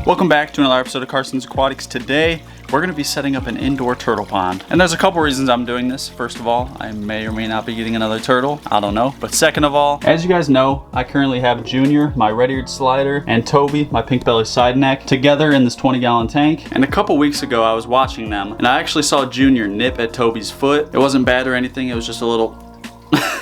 Welcome back to another episode of Carson's Aquatics. Today, we're going to be setting up an indoor turtle pond. And there's a couple reasons I'm doing this. First of all, I may or may not be getting another turtle. I don't know. But second of all, as you guys know, I currently have Junior, my red-eared slider, and Toby, my pink belly side neck, together in this 20-gallon tank. And a couple weeks ago, I was watching them, and I actually saw Junior nip at Toby's foot. It wasn't bad or anything. It was just a little...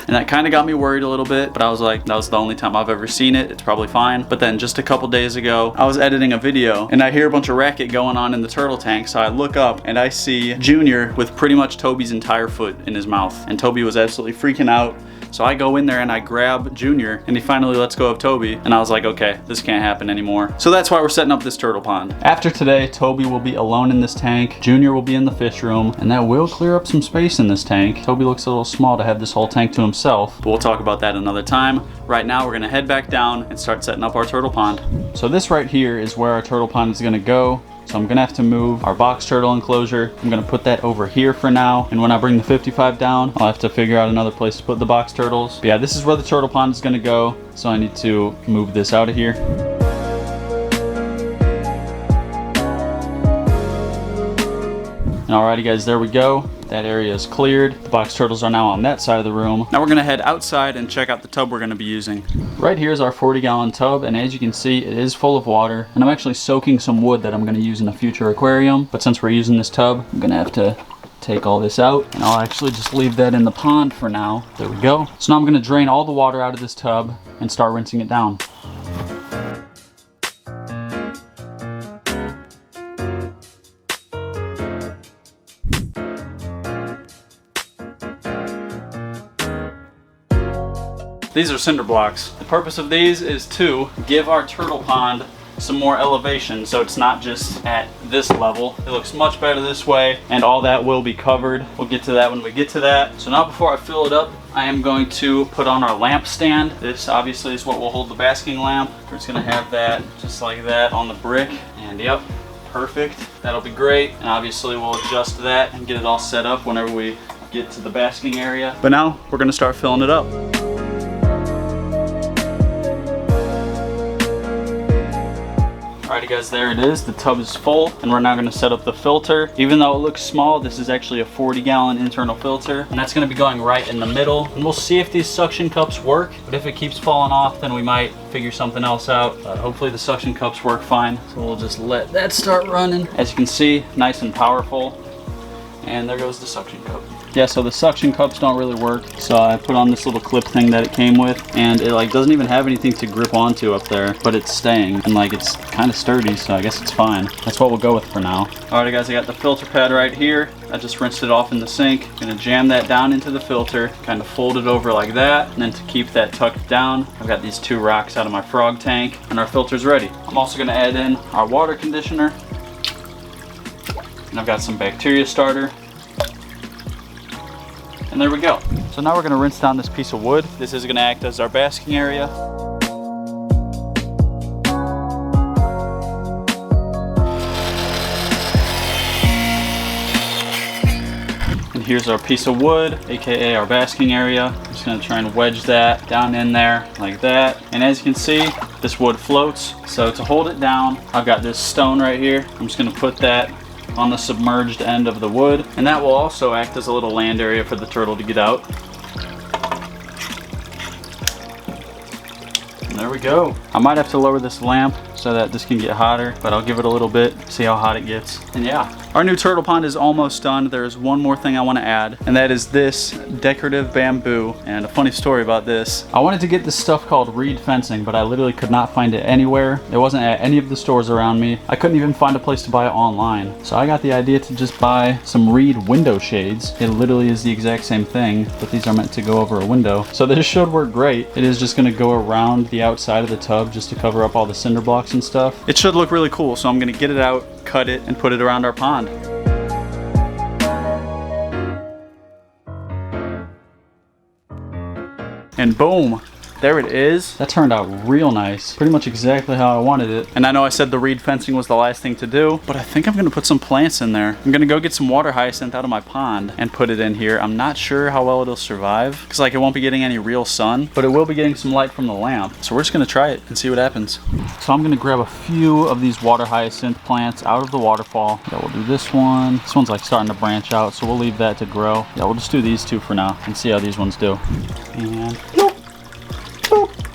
And that kind of got me worried a little bit, but I was like, that was the only time I've ever seen it. It's probably fine. But then just a couple days ago, I was editing a video and I hear a bunch of racket going on in the turtle tank. So I look up and I see Junior with pretty much Toby's entire foot in his mouth. And Toby was absolutely freaking out. So I go in there and I grab Junior and he finally lets go of Toby. And I was like, okay, this can't happen anymore. So that's why we're setting up this turtle pond. After today, Toby will be alone in this tank. Junior will be in the fish room, and that will clear up some space in this tank. Toby looks a little small to have this whole tank to himself, but we'll talk about that another time. Right now, we're gonna head back down and start setting up our turtle pond. So this right here is where our turtle pond is gonna go. So I'm gonna have to move our box turtle enclosure. I'm gonna put that over here for now. And when I bring the 55 down, I'll have to figure out another place to put the box turtles. But yeah, this is where the turtle pond is gonna go. So I need to move this out of here. Alrighty guys, there we go. That area is cleared. The box turtles are now on that side of the room. Now we're gonna head outside and check out the tub we're gonna be using. Right here is our 40-gallon tub, and as you can see, it is full of water. And I'm actually soaking some wood that I'm gonna use in a future aquarium. But since we're using this tub, I'm gonna have to take all this out, and I'll actually just leave that in the pond for now. There we go. So now I'm gonna drain all the water out of this tub and start rinsing it down. These are cinder blocks. The purpose of these is to give our turtle pond some more elevation, so it's not just at this level. It looks much better this way, and all that will be covered. We'll get to that when we get to that. So now before I fill it up, I am going to put on our lamp stand. This obviously is what will hold the basking lamp. We're just gonna have that just like that on the brick, and yep, perfect. That'll be great, and obviously we'll adjust that and get it all set up whenever we get to the basking area. But now we're gonna start filling it up. Alrighty guys, there it is. The tub is full, and we're now going to set up the filter. Even though it looks small, this is actually a 40-gallon internal filter, and that's going to be going right in the middle. And we'll see if these suction cups work, but if it keeps falling off, then we might figure something else out. But hopefully the suction cups work fine. So we'll just let that start running. As you can see, nice and powerful. And there goes the suction cup. Yeah, so the suction cups don't really work. So I put on this little clip thing that it came with, and it like doesn't even have anything to grip onto up there, but it's staying, and like it's kind of sturdy, so I guess it's fine. That's what we'll go with for now. Alright guys, I got the filter pad right here. I just rinsed it off in the sink. Gonna jam that down into the filter, kind of fold it over like that, and then to keep that tucked down, I've got these two rocks out of my frog tank, and our filter's ready. I'm also gonna add in our water conditioner, and I've got some bacteria starter. And there we go. So now we're gonna rinse down this piece of wood. This is gonna act as our basking area. And here's our piece of wood, AKA our basking area. I'm just gonna try and wedge that down in there like that. And as you can see, this wood floats. So to hold it down, I've got this stone right here. I'm just gonna put that on the submerged end of the wood, and that will also act as a little land area for the turtle to get out. And there we go. I might have to lower this lamp so that this can get hotter, but I'll give it a little bit, see how hot it gets. And yeah, our new turtle pond is almost done. There's one more thing I want to add, and that is this decorative bamboo. And a funny story about this, I wanted to get this stuff called reed fencing, but I literally could not find it anywhere. It wasn't at any of the stores around me. I couldn't even find a place to buy it online. So I got the idea to just buy some reed window shades. It literally is the exact same thing, but these are meant to go over a window. So this should work great. It is just gonna go around the outside of the tub just to cover up all the cinder blocks and stuff. It should look really cool, so I'm gonna get it out, cut it, and put it around our pond. And boom, there it is. That turned out real nice. Pretty much exactly how I wanted it. And I know I said the reed fencing was the last thing to do, but I think I'm gonna put some plants in there. I'm gonna go get some water hyacinth out of my pond and put it in here. I'm not sure how well it'll survive, because like it won't be getting any real sun, but it will be getting some light from the lamp. So we're just gonna try it and see what happens. So I'm gonna grab a few of these water hyacinth plants out of the waterfall. Yeah, we'll do this one. This one's like starting to branch out, so we'll leave that to grow. Yeah, we'll just do these two for now and see how these ones do. And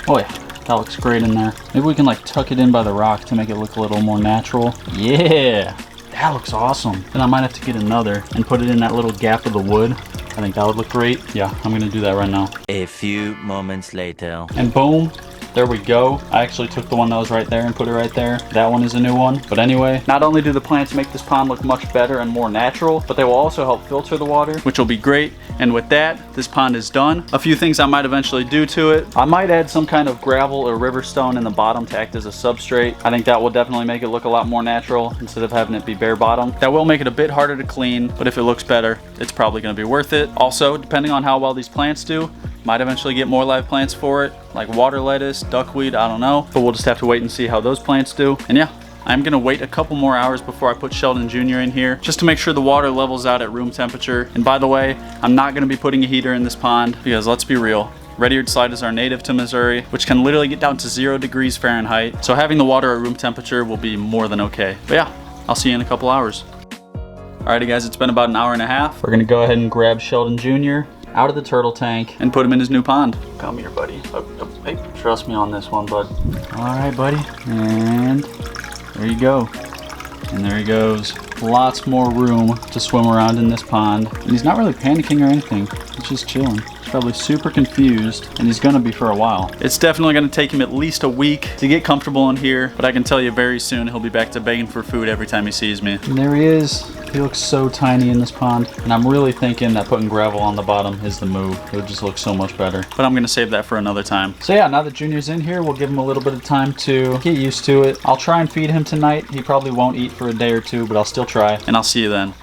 oh yeah, that looks great in there. Maybe we can like tuck it in by the rock to make it look a little more natural. Yeah, that looks awesome. Then I might have to get another and put it in that little gap of the wood. I think that would look great. Yeah, I'm gonna do that right now. A few moments later. And boom. There we go. I actually took the one that was right there and put it right there. That one is a new one. But anyway, not only do the plants make this pond look much better and more natural, but they will also help filter the water, which will be great. And with that, this pond is done. A few things I might eventually do to it. I might add some kind of gravel or river stone in the bottom to act as a substrate. I think that will definitely make it look a lot more natural instead of having it be bare bottom. That will make it a bit harder to clean, but if it looks better, it's probably gonna be worth it. Also, depending on how well these plants do, might eventually get more live plants for it, like water lettuce, duckweed, I don't know. But we'll just have to wait and see how those plants do. And yeah, I'm gonna wait a couple more hours before I put Sheldon Jr. in here, just to make sure the water levels out at room temperature. And by the way, I'm not gonna be putting a heater in this pond, because let's be real, red-eared sliders are native to Missouri, which can literally get down to 0 degrees Fahrenheit. So having the water at room temperature will be more than okay. But yeah, I'll see you in a couple hours. Alrighty guys, it's been about an hour and a half. We're gonna go ahead and grab Sheldon Jr. out of the turtle tank and put him in his new pond. Come here, buddy. Hey, trust me on this one, bud. All right, buddy. And there you go. And there he goes. Lots more room to swim around in this pond. And he's not really panicking or anything. He's just chilling. He's probably super confused, and he's gonna be for a while. It's definitely gonna take him at least a week to get comfortable in here, but I can tell you very soon he'll be back to begging for food every time he sees me. And there he is. He looks so tiny in this pond, and I'm really thinking that putting gravel on the bottom is the move. It would just look so much better. But I'm gonna save that for another time. So yeah, now that Junior's in here, we'll give him a little bit of time to get used to it. I'll try and feed him tonight. He probably won't eat for a day or two, but I'll still try, and I'll see you then.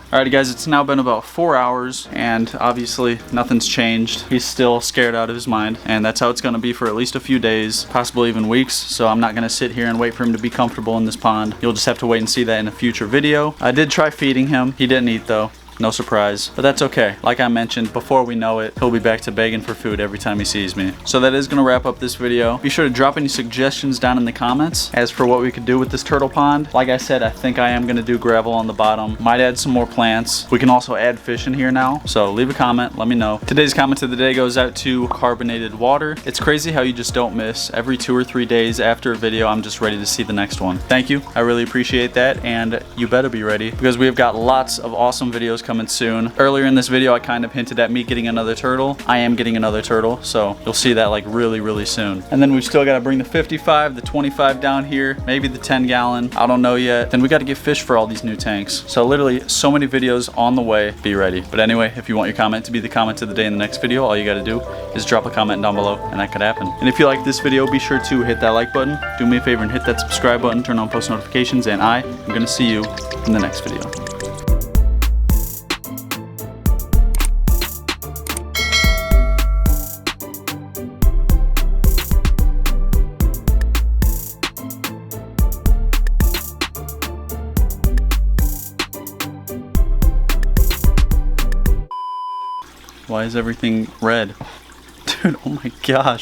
Alrighty guys, it's now been about 4 hours, and obviously nothing's changed. He's still scared out of his mind, and that's how it's gonna be for at least a few days, possibly even weeks. So I'm not gonna sit here and wait for him to be comfortable in this pond. You'll just have to wait and see that in a future video. I did try feeding him. He didn't eat though. No surprise, but that's okay. Like I mentioned, before we know it, he'll be back to begging for food every time he sees me. So that is gonna wrap up this video. Be sure to drop any suggestions down in the comments as for what we could do with this turtle pond. Like I said, I think I am gonna do gravel on the bottom. Might add some more plants. We can also add fish in here now. So leave a comment, let me know. Today's comment of the day goes out to carbonated water. It's crazy how you just don't miss. Every 2 or 3 days after a video, I'm just ready to see the next one. Thank you, I really appreciate that, and you better be ready, because we have got lots of awesome videos coming soon. Earlier in this video, I kind of hinted at me getting another turtle. I am getting another turtle, so you'll see that like really soon. And then we've still got to bring the 55, the 25 down here, maybe the 10 gallon. I don't know yet. Then we got to get fish for all these new tanks. So literally so many videos on the way. Be ready. But anyway, if you want your comment to be the comment of the day in the next video, all you got to do is drop a comment down below, and that could happen. And if you like this video, be sure to hit that like button. Do me a favor and hit that subscribe button, turn on post notifications, and I am going to see you in the next video. Why is everything red? Dude, oh my gosh.